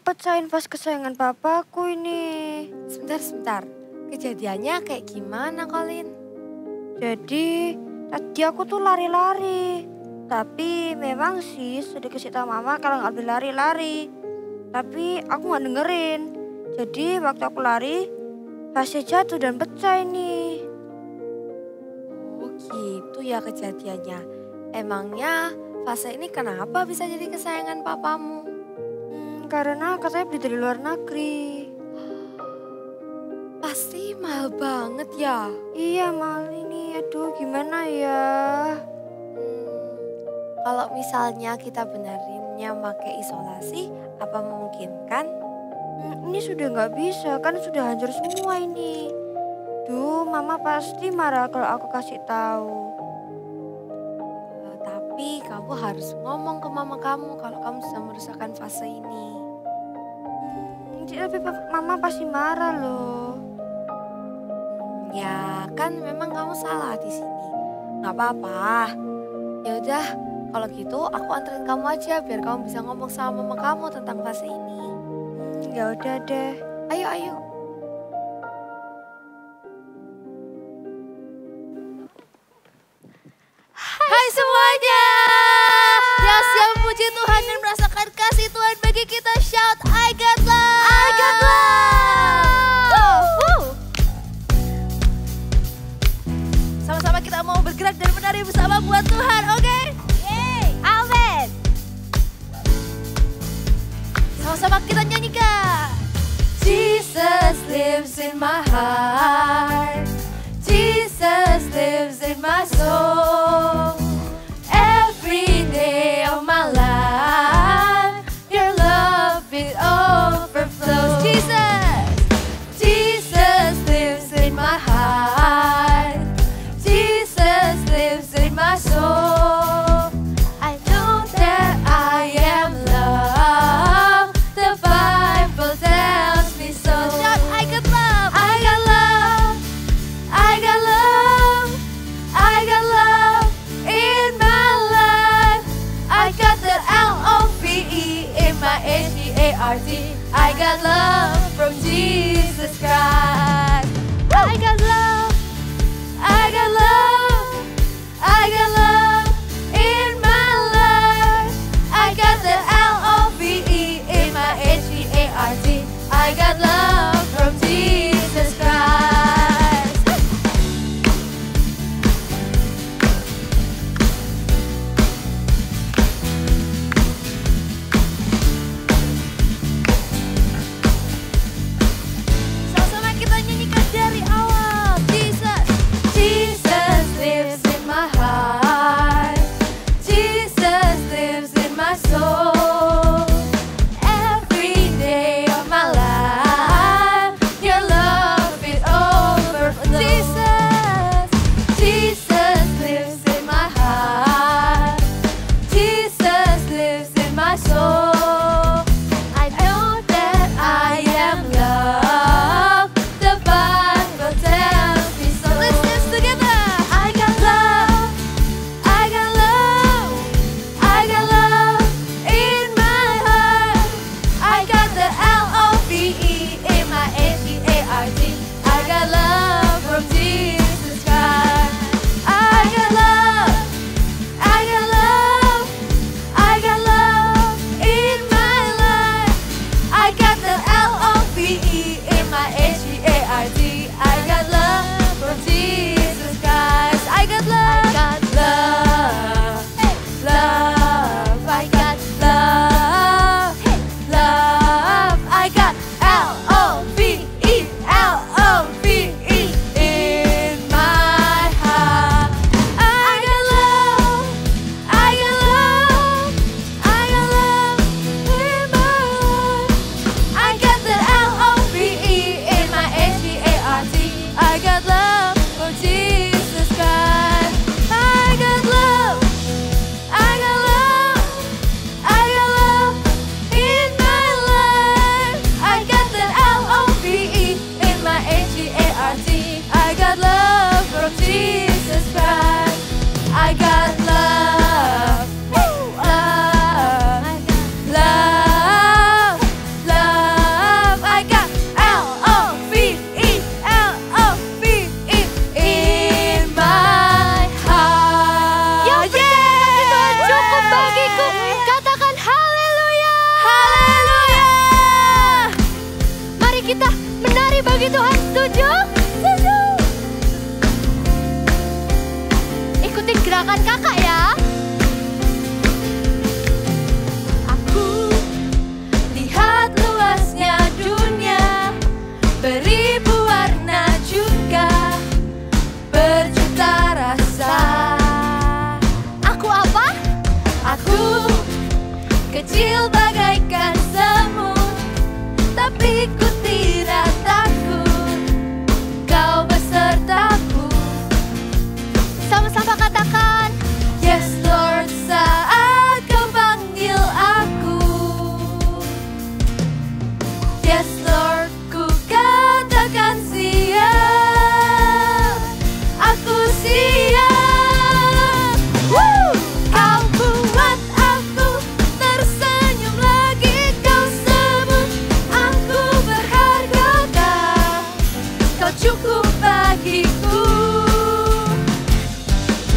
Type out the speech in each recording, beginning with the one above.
pecahin vas kesayangan papaku ini. Sebentar. Kejadiannya kayak gimana, Colin? Jadi tadi aku tuh lari-lari. Tapi memang sih sudah kasih tahu mama kalau nggak boleh lari-lari. Tapi aku nggak dengerin. Jadi waktu aku lari, vasnya jatuh dan pecah ini. Oh gitu ya kejadiannya. Emangnya vase ini kenapa bisa jadi kesayangan papamu? Karena katanya beli dari luar negeri. Pasti mahal banget ya. Iya mahal ini, aduh gimana ya. Kalau misalnya kita benerinnya pakai isolasi, apa memungkinkan? Ini sudah nggak bisa, kan sudah hancur semua ini. Duh, mama pasti marah kalau aku kasih tahu. Tapi kamu harus ngomong ke mama kamu kalau kamu sudah merusakkan fase ini. Tapi mama pasti marah loh. Ya kan memang kamu salah di sini. Nggak apa-apa. Ya udah, kalau gitu aku anterin kamu aja biar kamu bisa ngomong sama mama kamu tentang fase ini. Ya udah deh. Ayo. Hai semuanya. Yang siap memuji Tuhan dan merasakan kasih Tuhan bagi kita, shout I got love. I got love. Sama-sama kita mau bergerak dan menari bersama buat Tuhan, oke? Yeay. Amen. Sama-sama kita nyanyikan. Jesus lives in my heart. Jesus lives in my soul. Every day of my life, your love it overflows. Jesus lives in my heart. Jesus lives in my soul. I know that I am loved. The Bible tells me so. Shout, I got love. I got love. I got love. I got love in my life. I got the L-O-V-E in my H-E-A-R-T. I got love from Jesus Christ. I got love. I got love. I got love in my life. I got the L-O-V-E in my H-E-A-R-T. I got love from Jesus Christ. Sama-sama kita nyanyikan dari awal. Jesus lives in my heart. Jesus lives in my soul. Every day of my life, your love it overflows. Jesus lives in my heart. Jesus lives in my soul. I know that I am loved. The Bible tells me so. Let's dance together. I got love. I got love. I got love in my heart. I got the L-O-V-E in my H-E-A-R-T. I got love from Jesus Christ. I got love. I got love. I got love in my life. I got the L-O-V-E in my H-E-A-R-T. I got love from Jesus Christ. I got love. I got love. Love. I got love. Love. I got L-O-V-E. L-O-V-E in my heart. I got love. I got love. I got love in my life. I got the L-O-V-E in my H-E-A-R-T. Menari bagi Tuhan, setuju? Setuju. Ikutin gerakan kakak ya. Aku lihat luasnya dunia, beribu warna juga berjuta rasa. Aku apa? Aku kecil bagaikan semut, tapi ku tidak takut, kau besertaku. Sama-sama katakan, yes Lord, saat kau panggil aku. Yes Lord, ku katakan siap, aku siap. Woo! Kau buat aku tersenyum lagi, kau sebut aku berharga, kau cukup bagiku.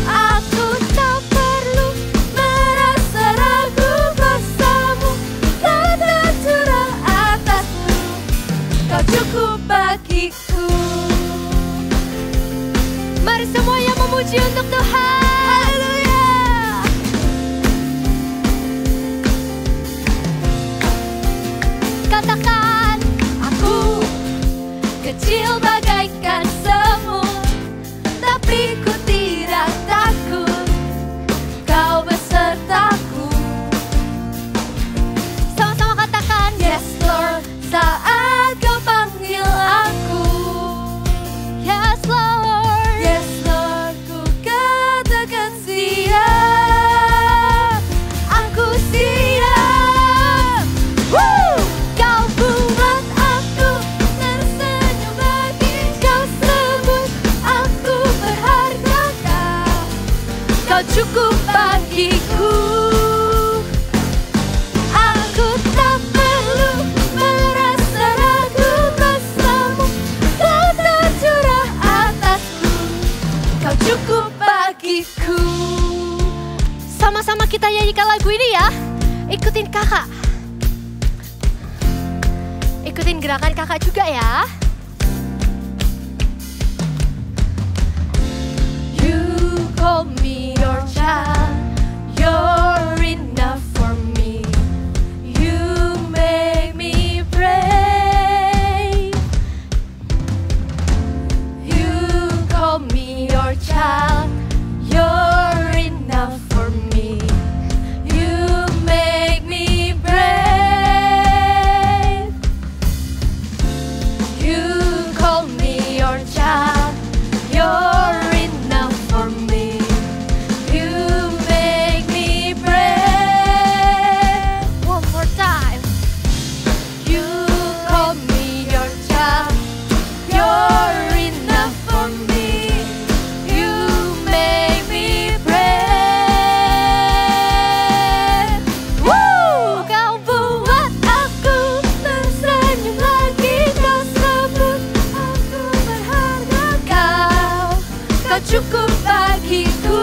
Aku tak perlu merasa ragu kuasamu, kau tercurah atasku, kau cukup bagiku. Mari semua yang memuji untuk Tuhan. Haleluya. Katakan, aku kecil bagaikan semut, tapi ku tidak takut, kau besertaku. Sama-sama katakan, yes Lord, saat kau panggil aku. Yes Lord, yes Lord, ku katakan siap, aku siap. Woo! Kau buat aku tersenyum lagi, kau sebut aku berharga, kau cukup bagiku. Aku tak perlu merasa ragu kuasamu, kau tercurah atasku, kau cukup bagiku. Sama-sama kita nyanyikan lagu ini ya. Ikutin kakak. Ikutin gerakan kakak juga ya. You call me your child, you're enough for me. You make me brave. You call me your child, you're enough for me. You make me brave. You call me your child, you're enough for me. You make me brave. One more time. You call me your child, you're enough for me. You make me brave. Woo! Kau buat aku tersenyum lagi, kau sebut aku berharga, kau cukup bagiku.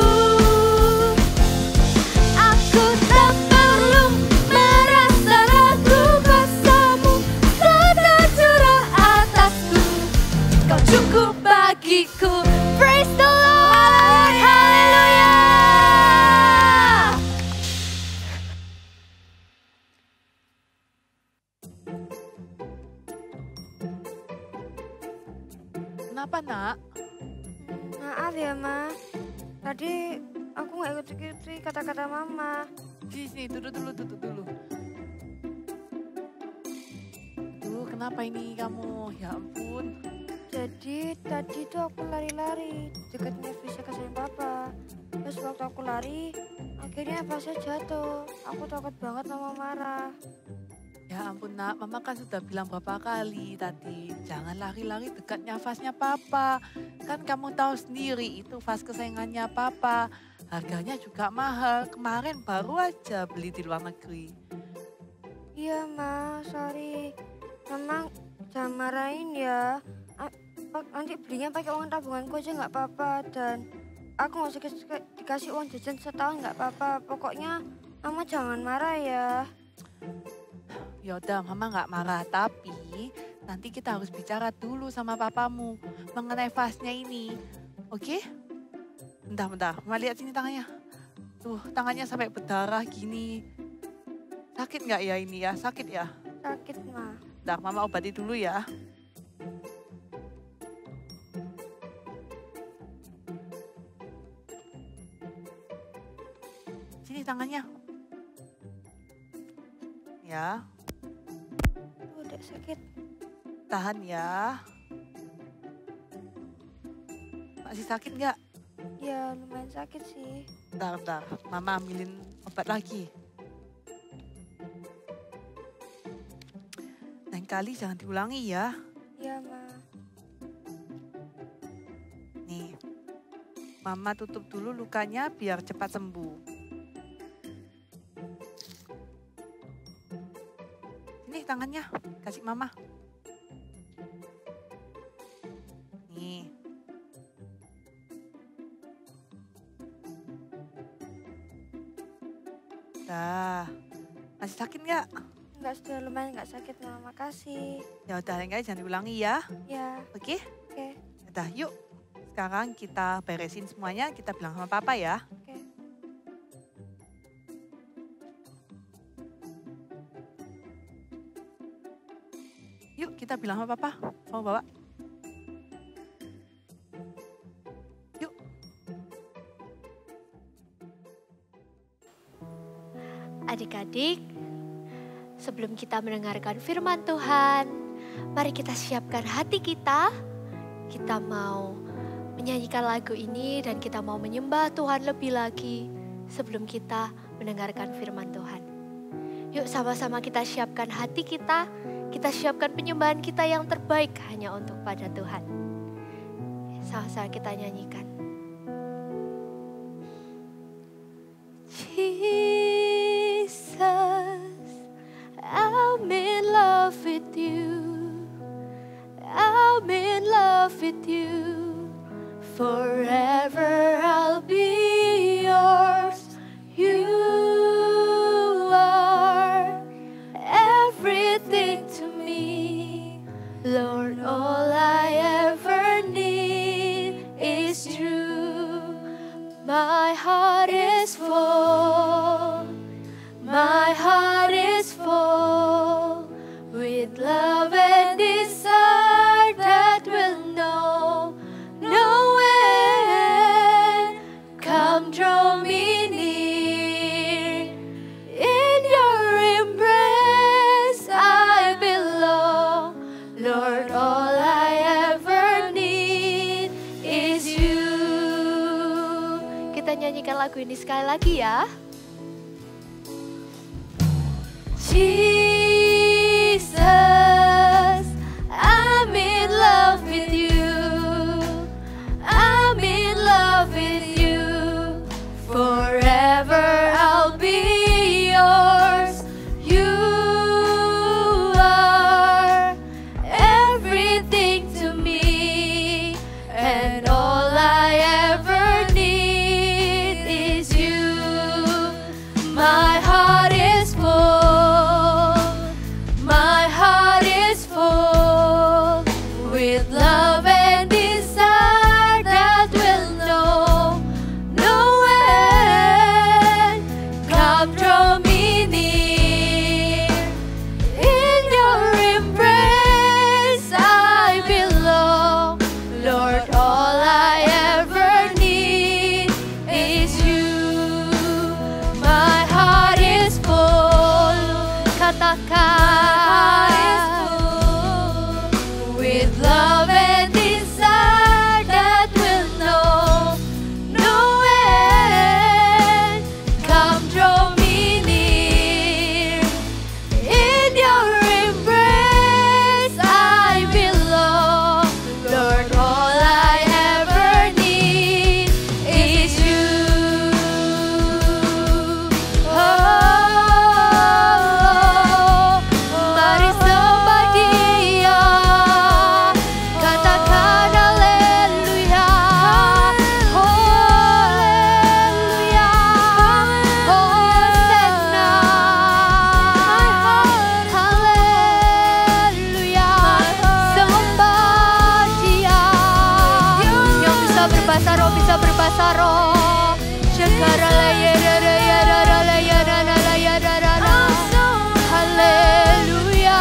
Aku tak perlu merasa ragu kuasamu, kau tercurah atasku, kau cukup bagiku. Praise the Lord, haleluya. Kenapa nak? Maaf ya, Ma. Tadi aku nggak ikut-ikuti kata-kata Mama. Sini, duduk dulu. Duh, kenapa ini kamu? Ya ampun. Jadi tadi tuh aku lari-lari dekatnya Fisya kesayangan Papa. Terus waktu aku lari, akhirnya Fasya jatuh. Aku takut banget Mama marah. Ya ampun nak, mama kan sudah bilang berapa kali tadi. Jangan lari-lari dekatnya vasnya papa. Kan kamu tahu sendiri itu vas kesayangannya papa. Harganya juga mahal. Kemarin baru aja beli di luar negeri. Iya, Ma, sorry. Mama jangan marahin ya. Nanti belinya pakai uang tabunganku aja nggak apa-apa. Dan aku nggak usah dikasih uang jajan setahun nggak apa-apa. Pokoknya Mama jangan marah ya. Ya udah, mama nggak marah, tapi nanti kita harus bicara dulu sama papamu mengenai vasnya ini. Oke? Bentar. Mama lihat sini tangannya. Tuh, tangannya sampai berdarah gini. Sakit nggak ya ini ya? Sakit ya? Sakit, Ma. Bentar, Mama obati dulu ya. Sini tangannya. Ya, Udah sakit. tahan ya. Masih sakit nggak? Ya lumayan sakit sih. Bentar. Mama ambilin obat lagi. Lain kali jangan diulangi ya. Ya, Ma. Nih, Mama tutup dulu lukanya biar cepat sembuh. Ini tangannya, kasih Mama. Nih. Dah, masih sakit nggak? Enggak, sudah lumayan nggak sakit, Ma. Makasih. Ya udah, lain kali jangan diulangi ya. Ya, Oke? oke. Udah, yuk. Sekarang kita beresin semuanya, kita bilang sama Papa ya. Oke. Yuk, kita bilang sama Papa. Mau bawa? Yuk. Adik-adik, sebelum kita mendengarkan firman Tuhan, mari kita siapkan hati kita. Kita mau menyanyikan lagu ini dan kita mau menyembah Tuhan lebih lagi sebelum kita mendengarkan firman Tuhan. Yuk sama-sama kita siapkan hati kita siapkan penyembahan kita yang terbaik hanya untuk pada Tuhan. Sama-sama kita nyanyikan. Jesus, I'm in love with you. I'm in love with you. Forever I'll be yours. You are everything to me. Lord, all I ever need is you. My heart is full. My heart is full with love and desire that will know no end. Come draw me near. In your embrace I belong. Lord, all I ever need is you. Kita nyanyikan lagu ini sekali lagi ya. Jesus, I'm in love with you. I'm in love with you. Forever I'll be yours. You are everything to me, and all I ever need is you. My heart is full. My heart is full with love and desire that will know no end. Come draw me near. In your embrace I belong. Lord, all I ever need is you. My heart is full. Katakan. With love and desire that will know no end. Come draw me near. In your embrace I belong. Lord, all I ever need is you. Oh, mari sembah Dia, kau bisa berbahasa roh. Haleluya.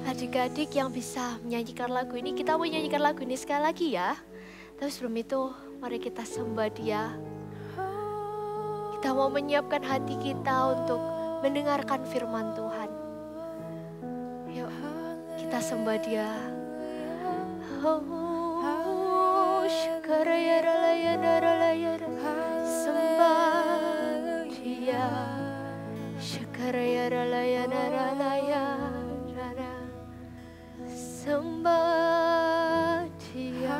Adik-adik yang bisa menyanyikan lagu ini, kita mau nyanyikan lagu ini sekali lagi ya. Tapi sebelum itu, mari kita sembah Dia. Kita mau menyiapkan hati kita untuk mendengarkan firman Tuhan. Yuk, kita sembah Dia. Sembah Dia. Sembah Dia.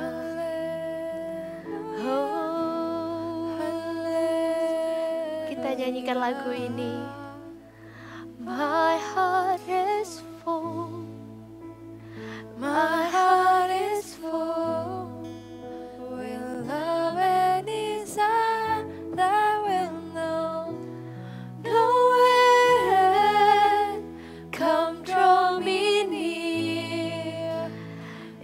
Kita nyanyikan lagu ini. My heart is full. My heart is full. With love and desire that will know no end. Come draw me near.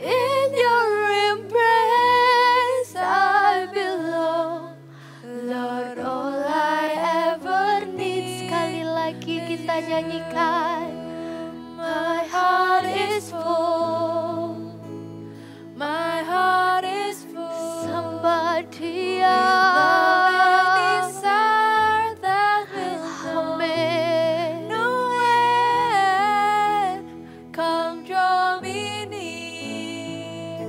In your embrace I belong. Lord, all I ever need. Sekali lagi kita nyanyikan. My heart is full. My heart is full. Sembah Dia. Amen. No end. Come draw me near.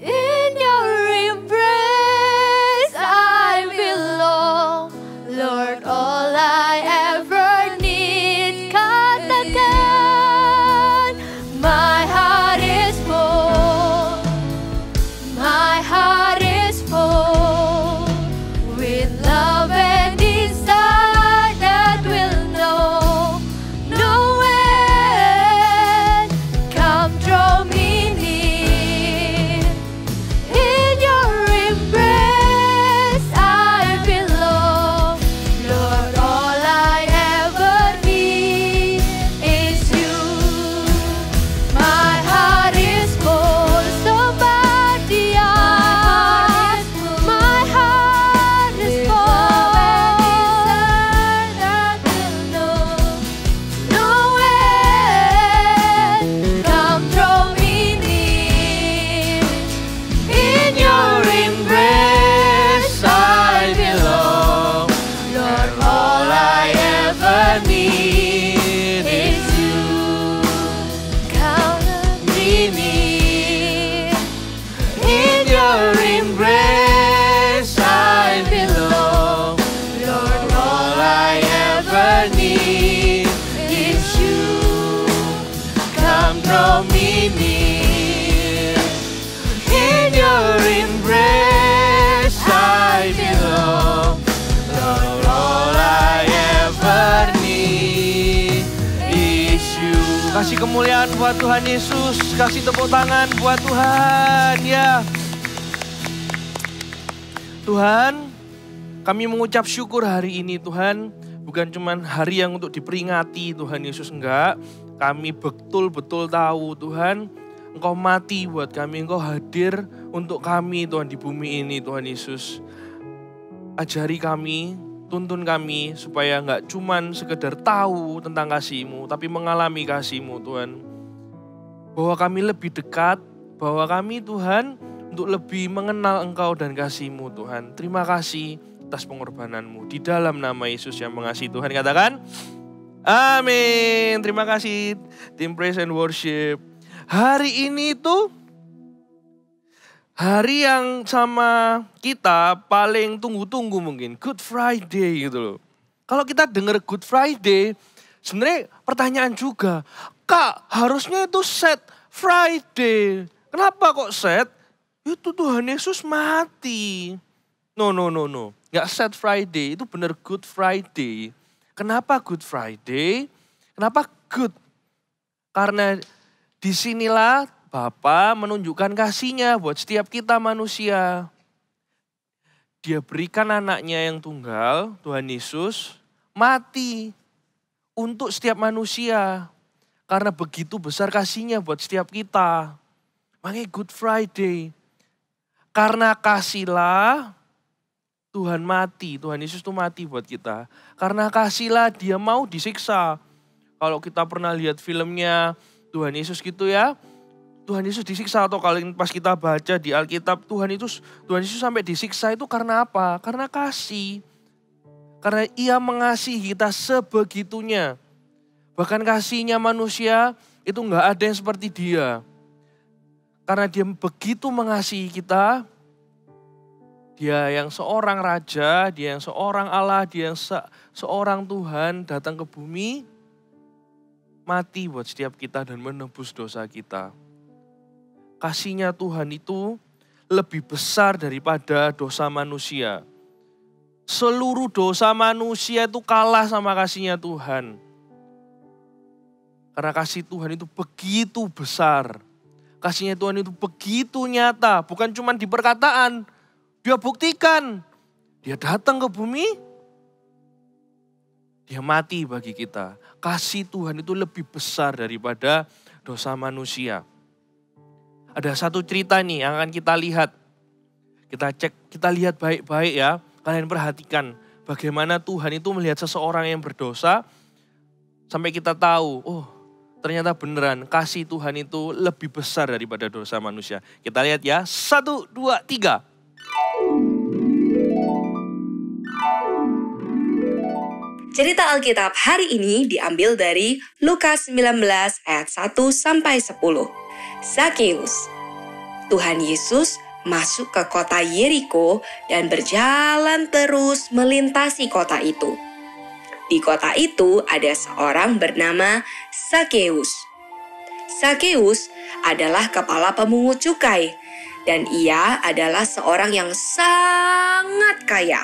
In your embrace I belong. Lord, all I ever need. Katakan, my heart is full. My heart is full. With love and desire that will know no end. Come draw me near. In your embrace I belong. Lord, all I ever need is you. My heart is full. Sembah Dia. My heart is full. No end. Come draw me near. In your embrace I belong. Lord, all I ever need is you. Come me near. In your embrace I belong. Lord, all I ever need is you. Come draw me near. In your embrace I belong. Lord, all I ever need is you. Kasih kemuliaan buat Tuhan Yesus. Kasih tepuk tangan buat Tuhan ya. Tuhan, kami mengucap syukur hari ini Tuhan. Bukan cuma hari yang untuk diperingati Tuhan Yesus, enggak. Kami betul-betul tahu Tuhan, Engkau mati buat kami, Engkau hadir untuk kami Tuhan di bumi ini Tuhan Yesus. Ajari kami, tuntun kami supaya enggak cuman sekedar tahu tentang kasih-Mu, tapi mengalami kasih-Mu Tuhan. Bahwa kami lebih dekat, bahwa kami Tuhan untuk lebih mengenal Engkau dan kasih-Mu Tuhan. Terima kasih atas pengorbanan-Mu. Di dalam nama Yesus yang mengasihi Tuhan katakan, amin. Terima kasih tim Praise and Worship. hari ini tuh hari yang sama kita paling tunggu-tunggu mungkin. Good Friday gitu loh. Kalau kita dengar Good Friday, sebenarnya pertanyaan juga. Kak, harusnya itu Sad Friday. Kenapa kok sad? Itu Tuhan Yesus mati. No. Nggak Sad Friday, itu benar Good Friday. Kenapa Good Friday? Kenapa good? Karena disinilah Bapa menunjukkan kasih-Nya buat setiap kita manusia. Dia berikan anaknya yang tunggal, Tuhan Yesus, mati untuk setiap manusia. Karena begitu besar kasih-Nya buat setiap kita. Makanya Good Friday. Karena kasihlah Tuhan mati, Tuhan Yesus itu mati buat kita. Karena kasihlah Dia mau disiksa. Kalau kita pernah lihat filmnya Tuhan Yesus gitu ya, Tuhan Yesus disiksa, atau kalau pas kita baca di Alkitab, Tuhan Yesus sampai disiksa itu karena apa? Karena kasih. Karena Ia mengasihi kita sebegitunya. Bahkan kasihnya manusia itu gak ada yang seperti Dia. Karena Dia begitu mengasihi kita, Dia yang seorang raja, Dia yang seorang Allah, Dia yang seorang Tuhan datang ke bumi, mati buat setiap kita dan menebus dosa kita. Kasihnya Tuhan itu lebih besar daripada dosa manusia. Seluruh dosa manusia itu kalah sama kasihnya Tuhan. Karena kasih Tuhan itu begitu besar. Kasihnya Tuhan itu begitu nyata. Bukan cuma di perkataan. Dia buktikan. Dia datang ke bumi. Dia mati bagi kita. Kasih Tuhan itu lebih besar daripada dosa manusia. Ada satu cerita nih yang akan kita lihat. Kita lihat baik-baik ya. Kalian perhatikan bagaimana Tuhan itu melihat seseorang yang berdosa. Sampai kita tahu, oh ternyata beneran kasih Tuhan itu lebih besar daripada dosa manusia. Kita lihat ya, 1, 2, 3. Cerita Alkitab hari ini diambil dari Lukas 19 ayat 1 sampai 10. Zakeus. Tuhan Yesus masuk ke kota Yeriko dan berjalan terus melintasi kota itu. Di kota itu ada seorang bernama Zakeus. Zakeus adalah kepala pemungut cukai dan ia adalah seorang yang sangat kaya.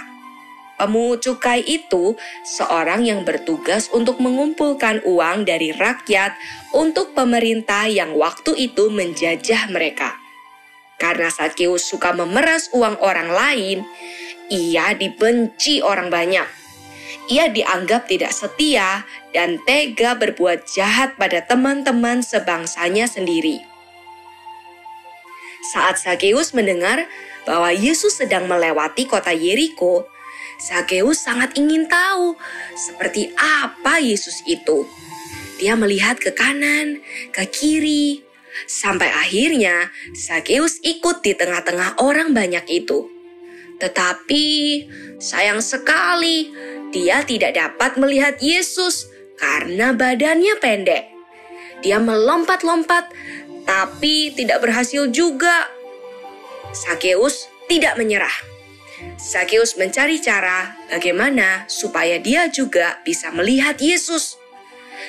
Pemungut cukai itu seorang yang bertugas untuk mengumpulkan uang dari rakyat untuk pemerintah yang waktu itu menjajah mereka. Karena Zakeus suka memeras uang orang lain, ia dibenci orang banyak. Ia dianggap tidak setia dan tega berbuat jahat pada teman-teman sebangsanya sendiri. Saat Zakeus mendengar bahwa Yesus sedang melewati kota Yeriko, Zakeus sangat ingin tahu seperti apa Yesus itu. Dia melihat ke kanan, ke kiri, sampai akhirnya Zakeus ikut di tengah-tengah orang banyak itu. Tetapi sayang sekali, dia tidak dapat melihat Yesus karena badannya pendek. Dia melompat-lompat, tapi tidak berhasil juga. Zakeus tidak menyerah. Zakeus mencari cara bagaimana supaya dia juga bisa melihat Yesus.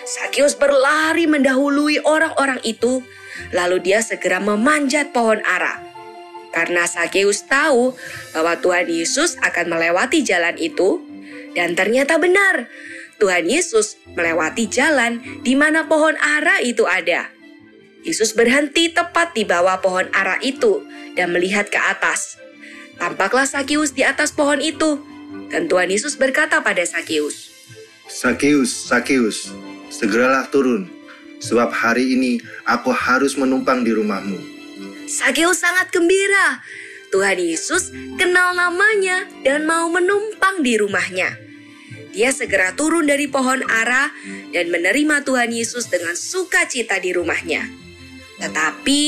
Zakeus berlari mendahului orang-orang itu, lalu dia segera memanjat pohon ara. Karena Zakeus tahu bahwa Tuhan Yesus akan melewati jalan itu, dan ternyata benar, Tuhan Yesus melewati jalan di mana pohon ara itu ada. Yesus berhenti tepat di bawah pohon ara itu dan melihat ke atas. Tampaklah Zakeus di atas pohon itu, dan Tuhan Yesus berkata pada Zakeus, Zakeus, Zakeus, segeralah turun, sebab hari ini aku harus menumpang di rumahmu. Zakeus sangat gembira. Tuhan Yesus kenal namanya dan mau menumpang di rumahnya. Dia segera turun dari pohon ara dan menerima Tuhan Yesus dengan sukacita di rumahnya. Tetapi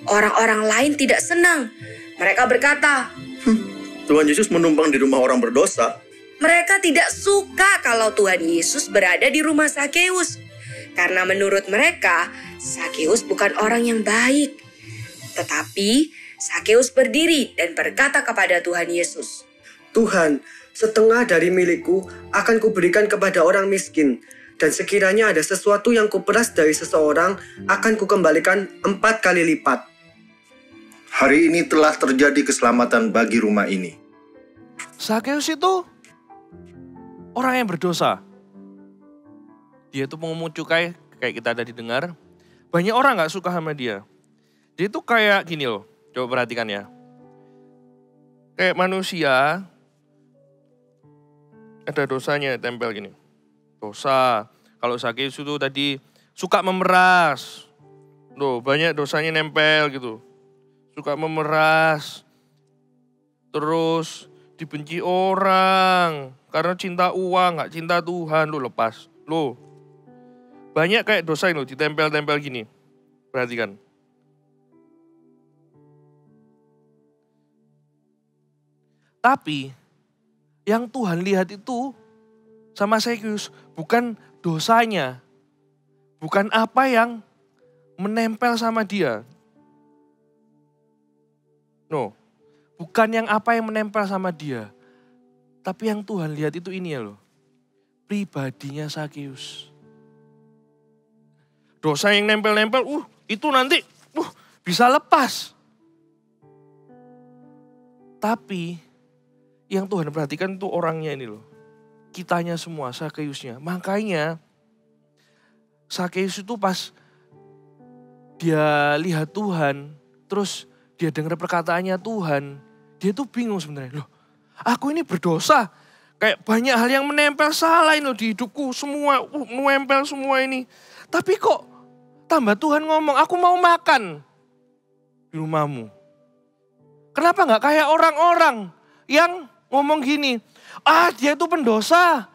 orang-orang lain tidak senang. Mereka berkata, Tuhan Yesus menumpang di rumah orang berdosa. Mereka tidak suka kalau Tuhan Yesus berada di rumah Zakeus. Karena menurut mereka, Sakeus bukan orang yang baik. Tetapi Sakeus berdiri dan berkata kepada Tuhan Yesus, Tuhan, setengah dari milikku akan kuberikan kepada orang miskin. Dan sekiranya ada sesuatu yang kuperas dari seseorang, akan kukembalikan 4 kali lipat. Hari ini telah terjadi keselamatan bagi rumah ini. Sakeus itu orang yang berdosa. Dia itu pengemun cukai, kayak kita tadi dengar. Banyak orang gak suka sama dia. Dia itu kayak gini loh, coba perhatikan ya. Kayak manusia, ada dosanya tempel gini. Dosa, kalau Sakeus itu tadi suka memeras. Loh, banyak dosanya nempel gitu. Suka memeras. Terus dibenci orang. Karena cinta uang, gak cinta Tuhan. Lo lepas. Lo. Banyak kayak dosa ini ditempel-tempel gini. Perhatikan. Tapi yang Tuhan lihat itu sama Sakeus bukan dosanya. Bukan apa yang menempel sama dia. No. Bukan yang apa yang menempel sama dia. Tapi yang Tuhan lihat itu ini ya loh. Pribadinya Sakeus. Dosa yang nempel-nempel, itu nanti bisa lepas. Tapi yang Tuhan perhatikan itu orangnya ini loh. Kitanya semua, Sakeusnya. Makanya Sakeus itu pas dia lihat Tuhan, terus dia dengar perkataannya Tuhan, dia tuh bingung sebenarnya. Loh, aku ini berdosa. Kayak banyak hal yang menempel salah ini loh di hidupku. Semua, menempel semua ini. Tapi kok tambah Tuhan ngomong, aku mau makan di rumahmu. Kenapa gak kayak orang-orang yang ngomong gini, dia itu pendosa.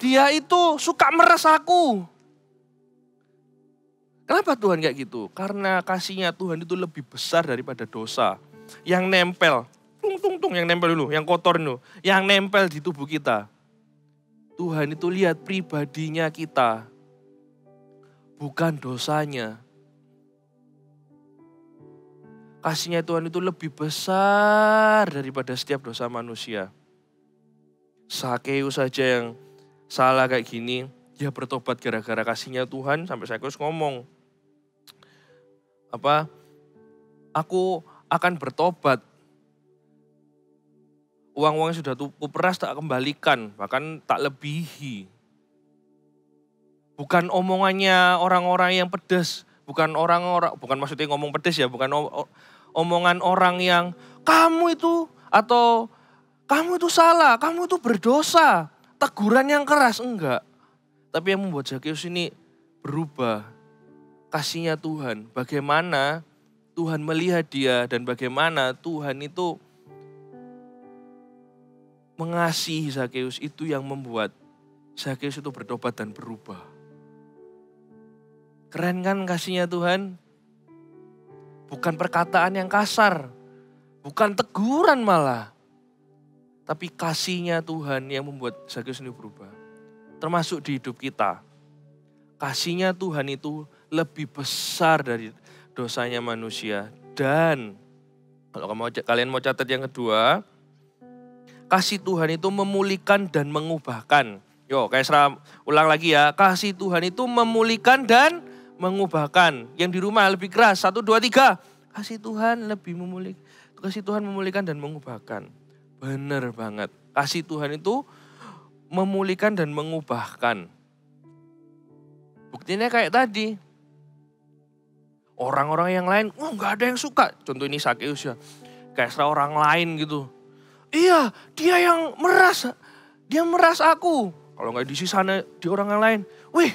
Dia itu suka meres aku. Kenapa Tuhan kayak gitu? Karena kasihnya Tuhan itu lebih besar daripada dosa. Yang nempel, yang nempel dulu, yang kotor dulu. Yang nempel di tubuh kita. Tuhan itu lihat pribadinya kita. Bukan dosanya. Kasihnya Tuhan itu lebih besar daripada setiap dosa manusia. Sakeus saja yang salah kayak gini, dia bertobat gara-gara kasihnya Tuhan. Sampai Sakeus ngomong, aku akan bertobat. Uang-uang yang sudah kuperas tak kembalikan, bahkan tak lebihi. Bukan omongannya orang-orang yang pedas, bukan maksudnya ngomong pedas ya, bukan omongan orang yang kamu itu atau kamu itu salah, kamu itu berdosa. Teguran yang keras, enggak. Tapi yang membuat Sakeus ini berubah. Kasihnya Tuhan, bagaimana Tuhan melihat dia dan bagaimana Tuhan itu mengasihi Sakeus, itu yang membuat Sakeus itu bertobat dan berubah. Keren kan kasihnya Tuhan? Bukan perkataan yang kasar, bukan teguran malah. Tapi kasihnya Tuhan yang membuat Sakeus ini berubah. Termasuk di hidup kita. Kasihnya Tuhan itu lebih besar dari dosanya manusia. Dan kalau kalian mau catat yang kedua, kasih Tuhan itu memulihkan dan mengubahkan. Kayak ulang lagi ya. Kasih Tuhan itu memulihkan dan mengubahkan. Yang di rumah lebih keras. 1, 2, 3. Kasih Tuhan kasih Tuhan memulihkan dan mengubahkan. Benar banget. Kasih Tuhan itu memulihkan dan mengubahkan. Buktinya kayak tadi. Orang-orang yang lain, gak ada yang suka. Contoh ini Sakeus ya. Kayak orang lain gitu. Iya, dia yang meras. Dia meras aku. Kalau gak di sana, di orang yang lain. Wih,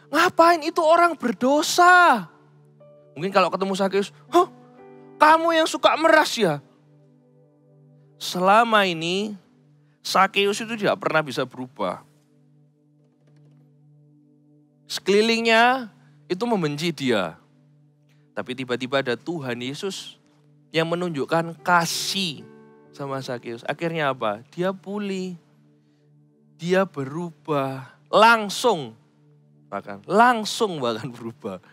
ngapain itu orang berdosa? Mungkin kalau ketemu Sakeus, kamu yang suka meras ya? Selama ini, Sakeus itu tidak pernah bisa berubah. Sekelilingnya itu membenci dia. Tapi tiba-tiba ada Tuhan Yesus yang menunjukkan kasih sama Sakeus. Akhirnya apa? Dia pulih. Dia berubah. Langsung bahkan berubah.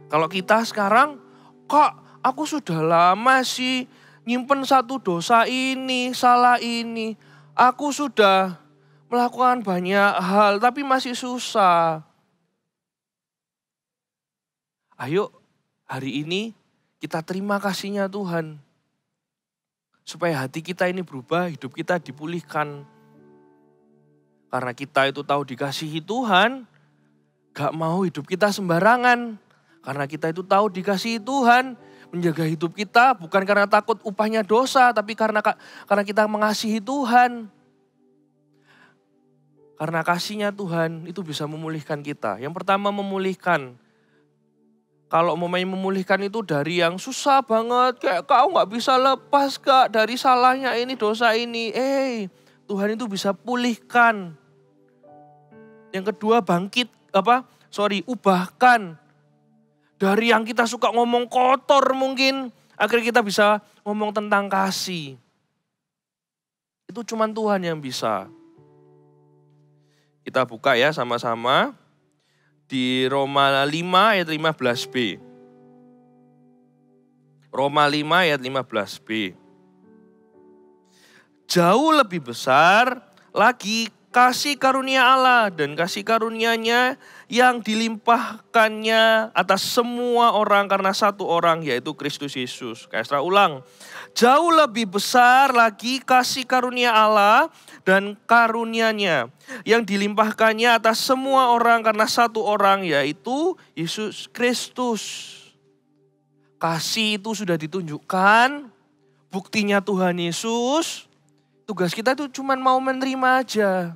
Kalau kita sekarang, Kak, aku sudah lama sih nyimpen satu dosa ini, salah ini. Aku sudah melakukan banyak hal tapi masih susah. Ayo hari ini kita terima kasih-Nya Tuhan. Supaya hati kita ini berubah, hidup kita dipulihkan. Karena kita itu tahu dikasihi Tuhan, gak mau hidup kita sembarangan. Karena kita itu tahu dikasihi Tuhan, menjaga hidup kita bukan karena takut upahnya dosa, tapi karena kita mengasihi Tuhan. Karena kasih-Nya Tuhan itu bisa memulihkan kita. Yang pertama memulihkan. Kalau mau memulihkan itu dari yang susah banget, kayak kau gak bisa lepas Kak dari salahnya ini, dosa ini. Tuhan itu bisa pulihkan. Yang kedua ubahkan. Dari yang kita suka ngomong kotor mungkin, akhirnya kita bisa ngomong tentang kasih. Itu cuma Tuhan yang bisa. Kita buka ya sama-sama. Di Roma 5 ayat 15b. Roma 5 ayat 15b. Jauh lebih besar lagi kasih karunia Allah dan kasih karunia-Nya yang dilimpahkannya atas semua orang karena satu orang yaitu Kristus Yesus. Saya ulang. Jauh lebih besar lagi kasih karunia Allah dan karunia-Nya yang dilimpahkannya atas semua orang karena satu orang yaitu Yesus Kristus. Kasih itu sudah ditunjukkan, buktinya Tuhan Yesus. Tugas kita itu cuma mau menerima aja.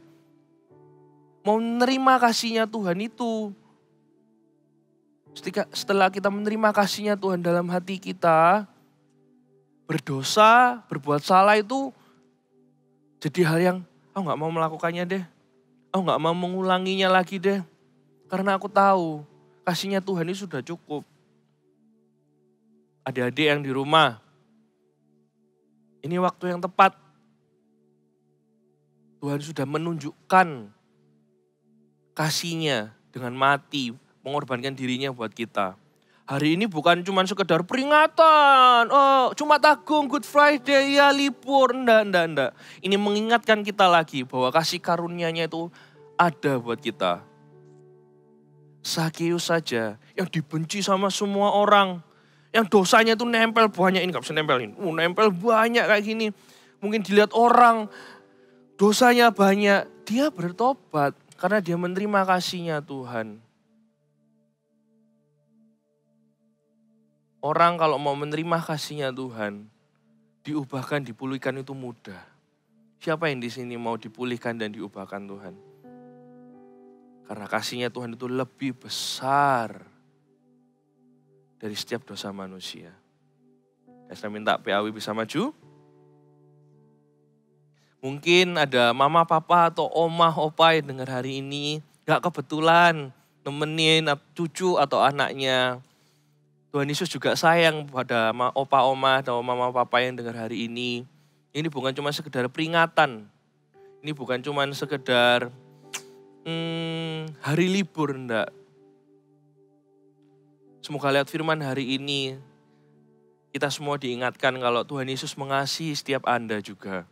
Mau menerima kasih-Nya Tuhan itu. Setelah kita menerima kasih-Nya Tuhan dalam hati kita, berdosa, berbuat salah itu jadi hal yang aku gak mau melakukannya deh. Aku gak mau mengulanginya lagi deh. Karena aku tahu kasih-Nya Tuhan ini sudah cukup. Adik-adik yang di rumah, ini waktu yang tepat. Tuhan sudah menunjukkan kasih-Nya dengan mati, mengorbankan dirinya buat kita. Hari ini bukan cuma sekedar peringatan, Jumat Agung, Good Friday, ya libur, enggak. Ini mengingatkan kita lagi bahwa kasih karunia-Nya itu ada buat kita. Sakeus saja yang dibenci sama semua orang, yang dosanya itu nempel banyak, ini gak bisa nempelin, nempel banyak kayak gini. Mungkin dilihat orang, dosanya banyak, dia bertobat karena dia menerima kasih-Nya Tuhan. Orang kalau mau menerima kasih-Nya Tuhan, diubahkan, dipulihkan itu mudah. Siapa yang di sini mau dipulihkan dan diubahkan Tuhan? Karena kasih-Nya Tuhan itu lebih besar dari setiap dosa manusia. Saya minta PAW bisa maju. Mungkin ada mama, papa, atau omah, opa yang dengar hari ini. Gak kebetulan nemenin cucu atau anaknya. Tuhan Yesus juga sayang pada opa, oma, atau mama, papa yang dengar hari ini. Ini bukan cuma sekedar peringatan. Ini bukan cuma sekedar hari libur, enggak. Semoga lihat firman hari ini, kita semua diingatkan kalau Tuhan Yesus mengasihi setiap Anda juga.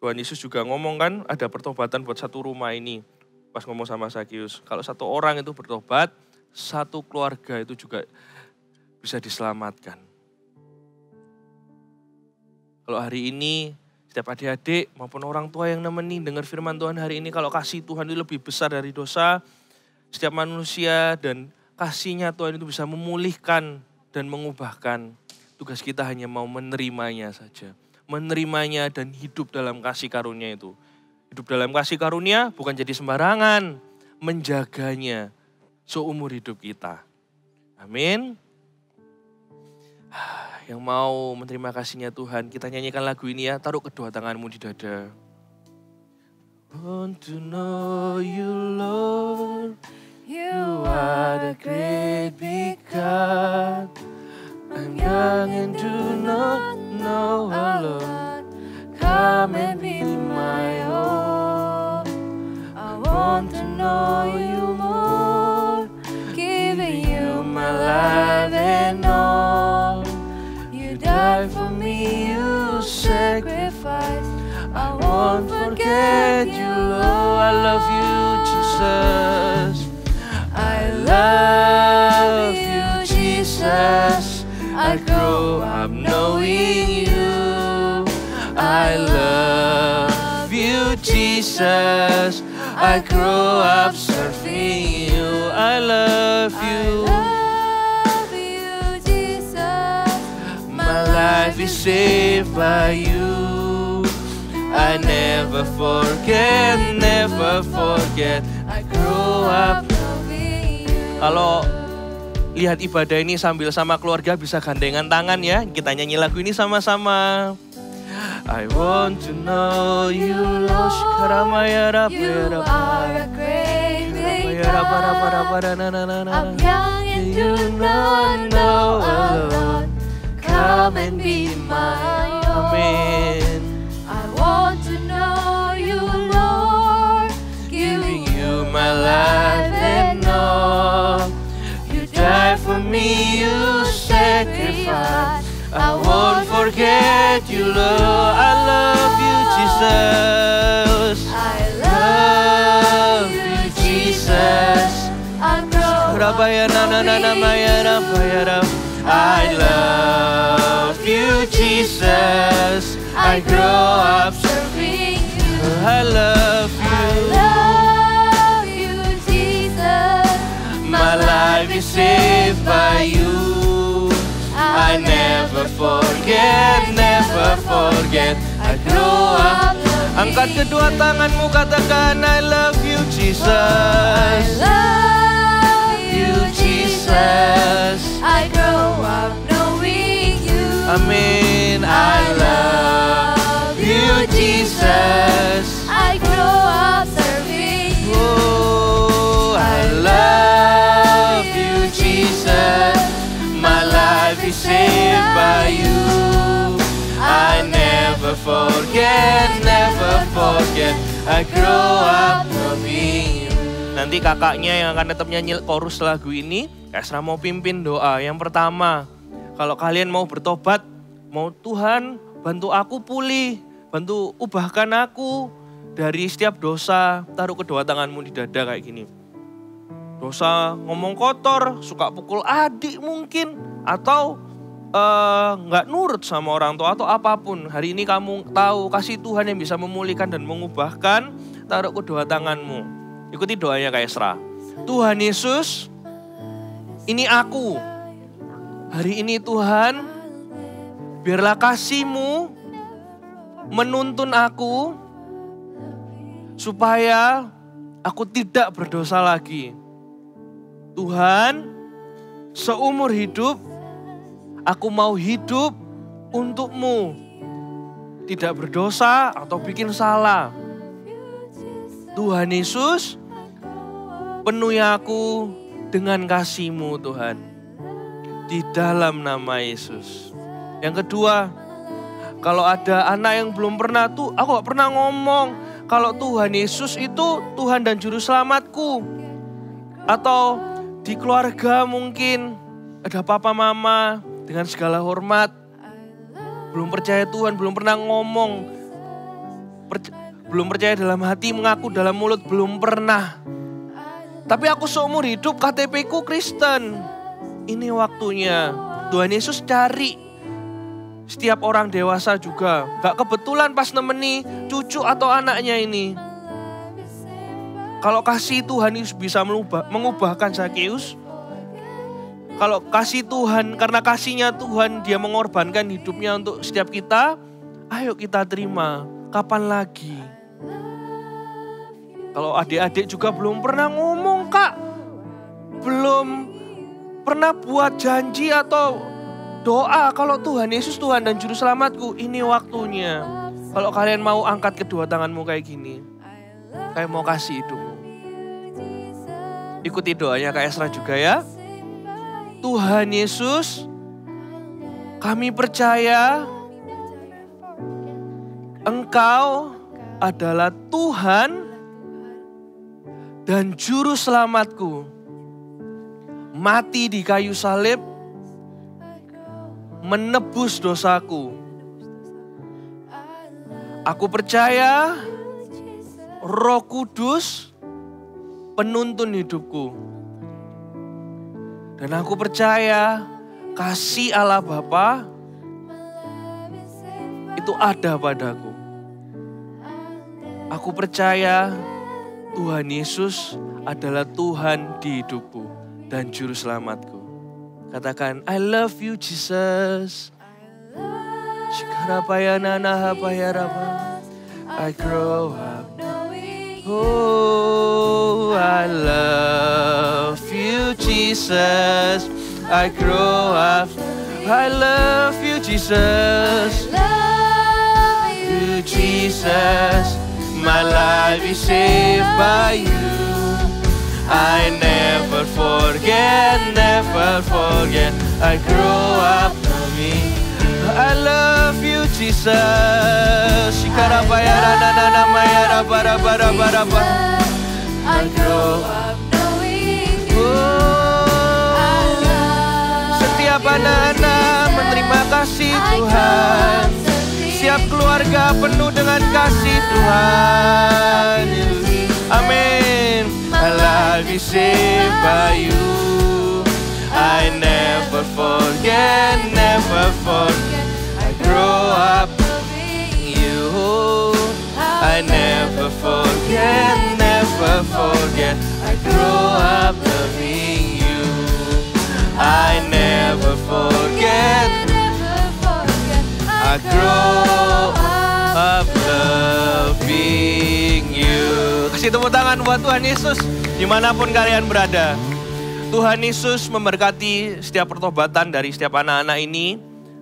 Tuhan Yesus juga ngomong kan, ada pertobatan buat satu rumah ini. Pas ngomong sama Sakeus, kalau satu orang itu bertobat, satu keluarga itu juga bisa diselamatkan. Kalau hari ini, setiap adik-adik maupun orang tua yang nemenin dengar firman Tuhan hari ini, kalau kasih Tuhan itu lebih besar dari dosa, setiap manusia dan kasih-Nya Tuhan itu bisa memulihkan dan mengubahkan. Tugas kita hanya mau menerimanya saja. Menerimanya dan hidup dalam kasih karunia itu. Hidup dalam kasih karunia bukan jadi sembarangan. Menjaganya seumur hidup kita. Amin. Yang mau menerima kasih-Nya Tuhan, kita nyanyikan lagu ini ya. Taruh kedua tanganmu di dada. Want to know you, Lord. You are the great big God. I'm young and do not know how, Lord. Come and be my all. I want to know you more. Giving forget you, Lord. I love you, Jesus. I love you, Jesus. I grow up knowing you. I love you, Jesus. I grow up serving you. I love you. My life is saved by you. I never forget, never forget. I grow up. Kalau lihat ibadah ini sambil sama keluarga bisa gandengan tangan ya. Kita nyanyi lagu ini sama-sama. I want to know you, Lord. You are a great big God. I'm young and you know alone. Come and be my own. Amen. I want to know you, Lord. Giving you my life and all. You died for me, you sacrificed. I won't forget you, Lord. I love you, Jesus. I love you, Jesus. I'm I love you, Jesus. I grow up serving you. I love I you. love you, Jesus. My life is saved by you. I never forget, never forget. I grow up. Angkat kedua tanganmu, katakan I love you, Jesus. I love you, Jesus. I grow up knowing you. Amin. I love you, Jesus. I grow up serving you. Oh, I love you, Jesus. My life is saved by you. I never forget, never forget. I grow up loving you. Nanti kakaknya yang akan tetap nyanyi chorus lagu ini, Kak Esra mau pimpin doa. Yang pertama, kalau kalian mau bertobat, mau Tuhan bantu aku pulih, bantu ubahkan aku dari setiap dosa, taruh kedua tanganmu di dada kayak gini. Dosa ngomong kotor, suka pukul adik mungkin, atau nggak nurut sama orang tua atau apapun. Hari ini kamu tahu kasih Tuhan yang bisa memulihkan dan mengubahkan, taruh kedua tanganmu. Ikuti doanya Kak Esra. Tuhan Yesus, ini aku. Hari ini Tuhan, biarlah kasih-Mu menuntun aku supaya aku tidak berdosa lagi. Tuhan, seumur hidup aku mau hidup untuk-Mu. Tidak berdosa atau bikin salah. Tuhan Yesus, penuhi aku dengan kasih-Mu Tuhan. Di dalam nama Yesus. Yang kedua, kalau ada anak yang belum pernah aku gak pernah ngomong kalau Tuhan Yesus itu Tuhan dan Juru Selamatku. Atau di keluarga mungkin ada papa mama dengan segala hormat. Belum percaya Tuhan, belum pernah ngomong. Belum percaya dalam hati, mengaku dalam mulut, belum pernah. Tapi aku seumur hidup KTP-ku Kristen. Ini waktunya. Tuhan Yesus cari setiap orang dewasa juga. Gak kebetulan pas nemeni cucu atau anaknya ini. Kalau kasih Tuhan Yesus bisa mengubahkan Zakeus. Kalau kasih Tuhan, karena kasihnya Tuhan dia mengorbankan hidupnya untuk setiap kita. Ayo kita terima. Kapan lagi? Kalau adik-adik juga belum pernah ngomong Kak. Belum pernah buat janji atau doa kalau Tuhan Yesus Tuhan dan Juru Selamatku. Ini waktunya. Kalau kalian mau angkat kedua tanganmu kayak gini. Kayak mau kasih hidupmu. Ikuti doanya Kak Esra juga ya. Tuhan Yesus, kami percaya Engkau adalah Tuhan dan Juru Selamatku. Mati di kayu salib, menebus dosaku. Aku percaya Roh Kudus penuntun hidupku. Dan aku percaya kasih Allah Bapa itu ada padaku. Aku percaya Tuhan Yesus adalah Tuhan di hidupku dan Juru Selamatku. Katakan, I love you Jesus. I grow up. Oh, I love you Jesus. I grow up. I love you Jesus. You Jesus. My life is saved by you. I never forget, never forget. I grow up loving. I love you Jesus. I grow up knowing you. Setiap anak-anak menerima kasih Tuhan. Setiap keluarga penuh dengan kasih Tuhan. Amin. My life is saved by you. I never forget, never forget. I grow up loving you. I never forget, never forget. I grow up loving you. I never forget, never forget. I grow up loving you. Kasih tepuk tangan buat Tuhan Yesus dimanapun kalian berada. Tuhan Yesus memberkati setiap pertobatan dari setiap anak-anak ini,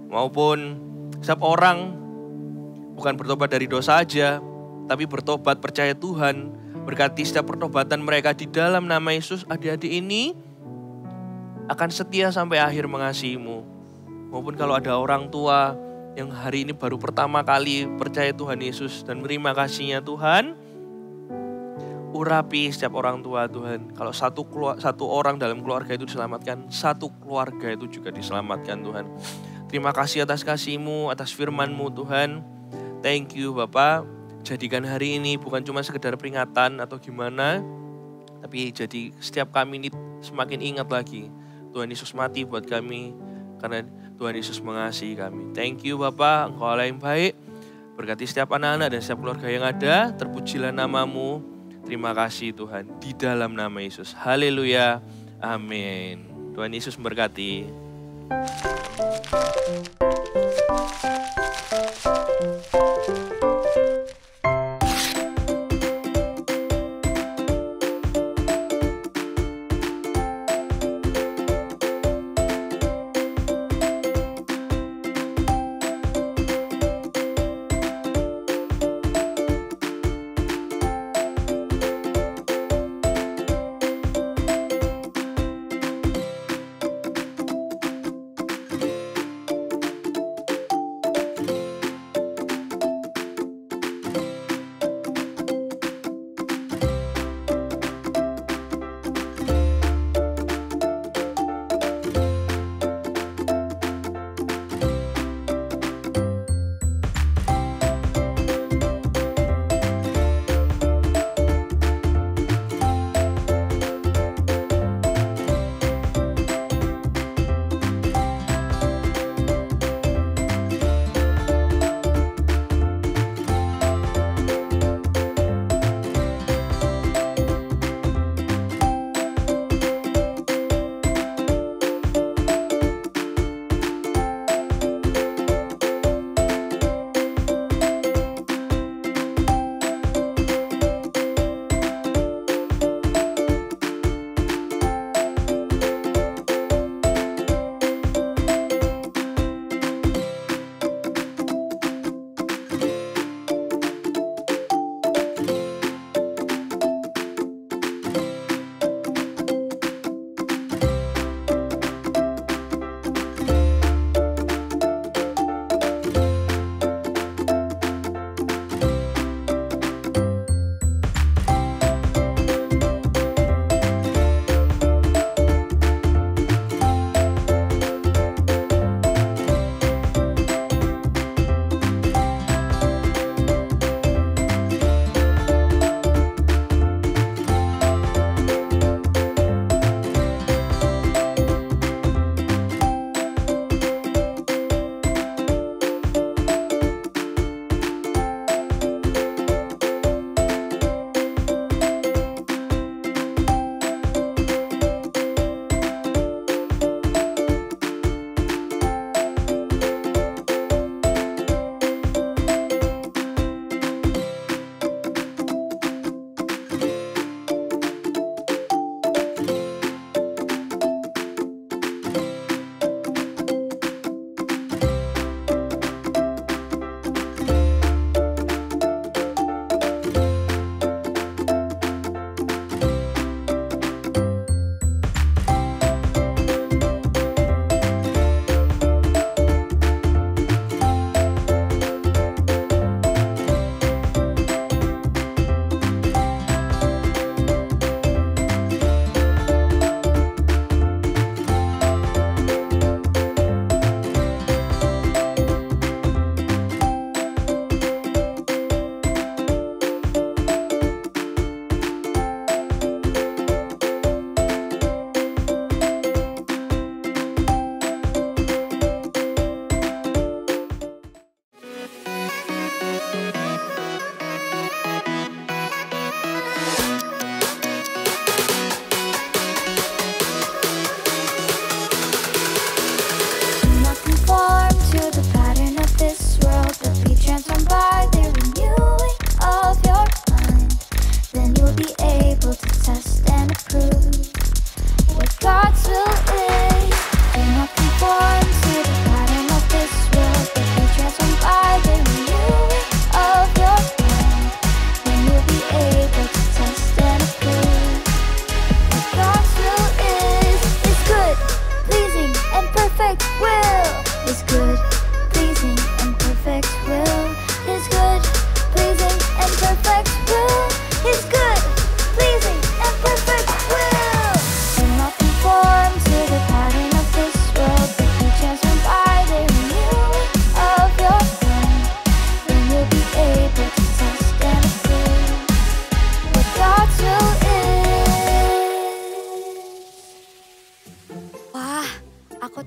maupun setiap orang bukan bertobat dari dosa aja, tapi bertobat percaya Tuhan. Berkati setiap pertobatan mereka di dalam nama Yesus. Adik-adik ini akan setia sampai akhir mengasihimu. Maupun kalau ada orang tua yang hari ini baru pertama kali percaya Tuhan Yesus dan menerima kasih-Nya Tuhan, urapi setiap orang tua Tuhan. Kalau satu orang dalam keluarga itu diselamatkan, satu keluarga itu juga diselamatkan Tuhan. Terima kasih atas kasih-Mu, atas firman-Mu Tuhan. Thank you Bapak. Jadikan hari ini bukan cuma sekedar peringatan atau gimana, tapi jadi setiap kami ini semakin ingat lagi Tuhan Yesus mati buat kami karena Tuhan Yesus mengasihi kami. Thank you Bapak, Engkau Allah yang baik. Berkati setiap anak-anak dan setiap keluarga yang ada. Terpujilah nama-Mu. Terima kasih Tuhan, di dalam nama Yesus. Haleluya. Amin. Tuhan Yesus memberkati.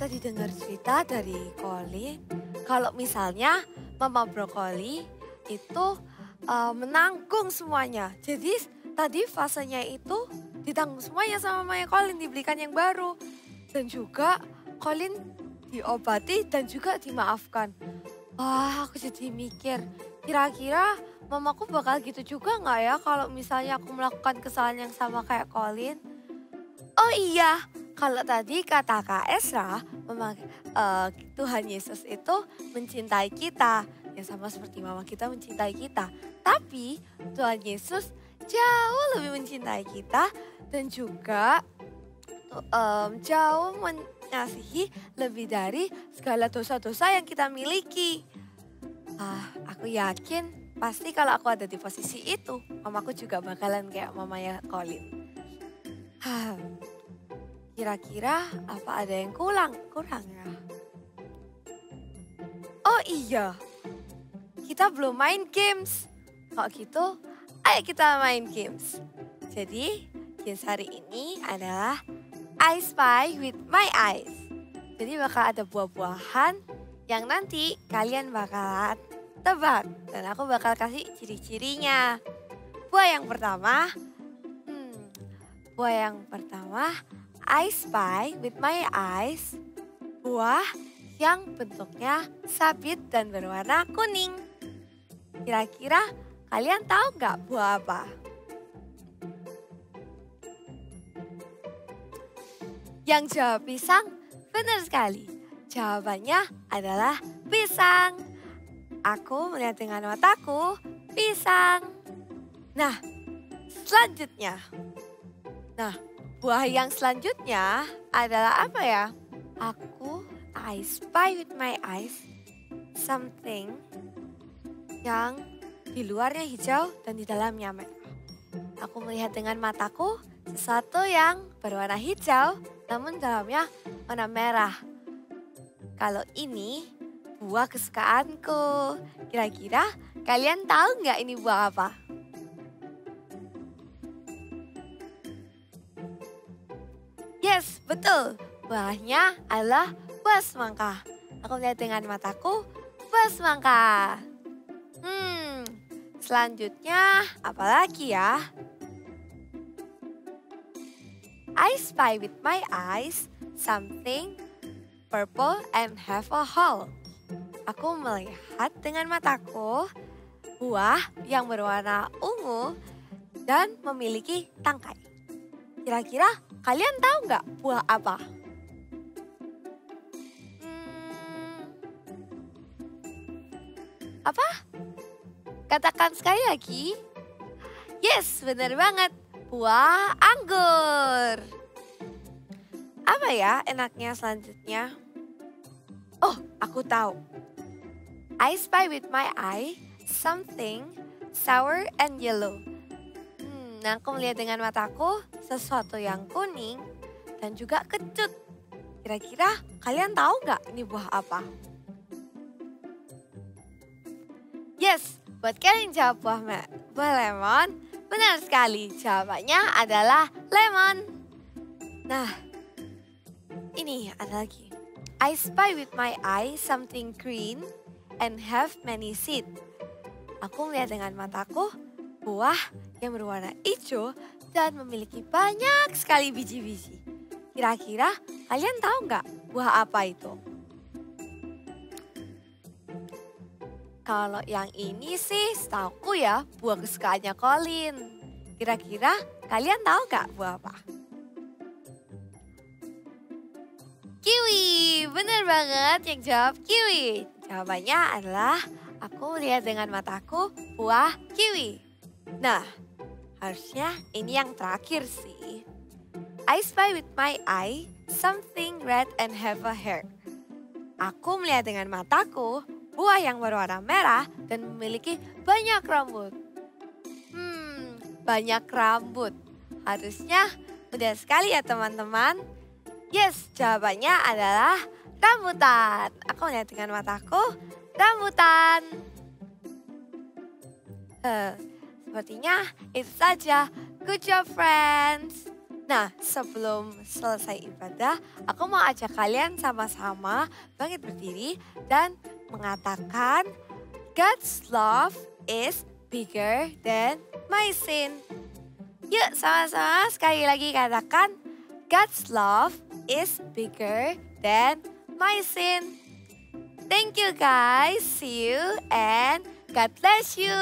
tadi dengar cerita dari Colin, kalau misalnya Mama Brokoli itu menanggung semuanya. Jadi tadi fasenya itu ditanggung semuanya sama mamanya Colin, dibelikan yang baru. Dan juga Colin diobati dan juga dimaafkan. Wah, aku jadi mikir, kira-kira mamaku bakal gitu juga nggak ya kalau misalnya aku melakukan kesalahan yang sama kayak Colin? Oh iya, kalau tadi kata Kak Esra, Tuhan Yesus itu mencintai kita. Yang sama seperti mama kita mencintai kita. Tapi Tuhan Yesus jauh lebih mencintai kita dan juga jauh mengasihi lebih dari segala dosa-dosa yang kita miliki. Aku yakin pasti kalau aku ada di posisi itu, mamaku juga bakalan kayak mamanya Colin. Kira-kira apa ada yang kurang ya? Oh iya, kita belum main games. Kalau gitu, ayo kita main games. Jadi, games hari ini adalah I Spy with My Eyes. Jadi bakal ada buah-buahan yang nanti kalian bakalan tebak. Dan aku bakal kasih ciri-cirinya. Buah yang pertama, I spy with my eyes, buah yang bentuknya sabit dan berwarna kuning. Kira-kira kalian tahu nggak buah apa? Yang jawab pisang, benar sekali. Jawabannya adalah pisang. Aku melihat dengan mataku, pisang. Nah, selanjutnya. Buah yang selanjutnya adalah apa ya? I spy with my eyes something yang di luarnya hijau dan di dalamnya merah. Aku melihat dengan mataku sesuatu yang berwarna hijau namun dalamnya warna merah. Kalau ini buah kesukaanku. Kira-kira kalian tahu nggak ini buah apa? Yes, betul. Buahnya adalah buah semangka. Aku lihat dengan mataku, buah semangka. Selanjutnya apa lagi ya? I spy with my eyes something purple and have a hole. Aku melihat dengan mataku buah yang berwarna ungu dan memiliki tangkai. Kira-kira kalian tahu nggak buah apa? Apa? Katakan sekali lagi. Yes, benar banget. Buah anggur. Apa ya enaknya selanjutnya? Oh, aku tahu. I spy with my eye something sour and yellow. Aku melihat dengan mataku sesuatu yang kuning dan juga kecut. Kira-kira kalian tahu nggak ini buah apa? Yes, buat kalian jawab buah lemon, benar sekali. Jawabannya adalah lemon. Nah, ini ada lagi. I spy with my eye something green and have many seeds. Aku melihat dengan mataku buah yang berwarna hijau dan memiliki banyak sekali biji-biji. Kira-kira kalian tahu nggak buah apa itu? Kalau yang ini sih setauku ya buah kesukaannya Colin. Kira-kira kalian tahu nggak buah apa? Kiwi, bener banget yang jawab kiwi. Jawabannya adalah aku lihat dengan mataku buah kiwi. Nah, harusnya ini yang terakhir sih. I spy with my eye something red and have a hair. Aku melihat dengan mataku buah yang berwarna merah dan memiliki banyak rambut. Banyak rambut. Harusnya mudah sekali ya teman-teman. Yes, jawabannya adalah rambutan. Aku melihat dengan mataku rambutan. Sepertinya itu saja. Good job friends. Nah, sebelum selesai ibadah, aku mau ajak kalian sama-sama bangkit berdiri dan mengatakan God's love is bigger than my sin. Yuk sama-sama sekali lagi katakan God's love is bigger than my sin. Thank you guys. See you and God bless you.